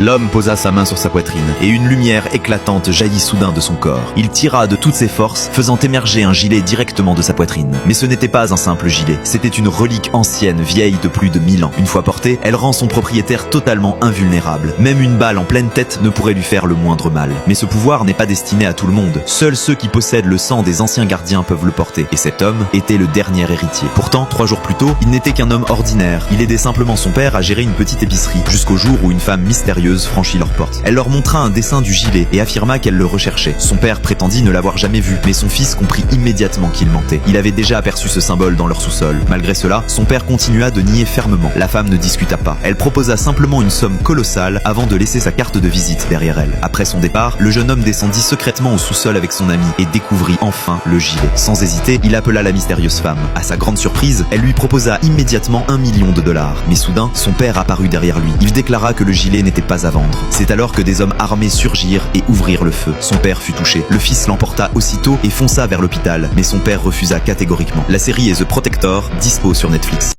L'homme posa sa main sur sa poitrine, et une lumière éclatante jaillit soudain de son corps. Il tira de toutes ses forces, faisant émerger un gilet directement de sa poitrine. Mais ce n'était pas un simple gilet, c'était une relique ancienne, vieille de plus de 1000 ans. Une fois portée, elle rend son propriétaire totalement invulnérable. Même une balle en pleine tête ne pourrait lui faire le moindre mal. Mais ce pouvoir n'est pas destiné à tout le monde. Seuls ceux qui possèdent le sang des anciens gardiens peuvent le porter. Et cet homme était le dernier héritier. Pourtant, 3 jours plus tôt, il n'était qu'un homme ordinaire. Il aidait simplement son père à gérer une petite épicerie, jusqu'au jour où une femme mystérieuse franchit leur porte. Elle leur montra un dessin du gilet et affirma qu'elle le recherchait. Son père prétendit ne l'avoir jamais vu, mais son fils comprit immédiatement qu'il mentait. Il avait déjà aperçu ce symbole dans leur sous-sol. Malgré cela, son père continua de nier fermement. La femme ne discuta pas. Elle proposa simplement une somme colossale avant de laisser sa carte de visite derrière elle. Après son départ, le jeune homme descendit secrètement au sous-sol avec son ami et découvrit enfin le gilet. Sans hésiter, il appela la mystérieuse femme. À sa grande surprise, elle lui proposa immédiatement $1 million. Mais soudain, son père apparut derrière lui. Il déclara que le gilet n'était pas à vendre. C'est alors que des hommes armés surgirent et ouvrirent le feu. Son père fut touché. Le fils l'emporta aussitôt et fonça vers l'hôpital, mais son père refusa catégoriquement. La série est The Protector, dispo sur Netflix.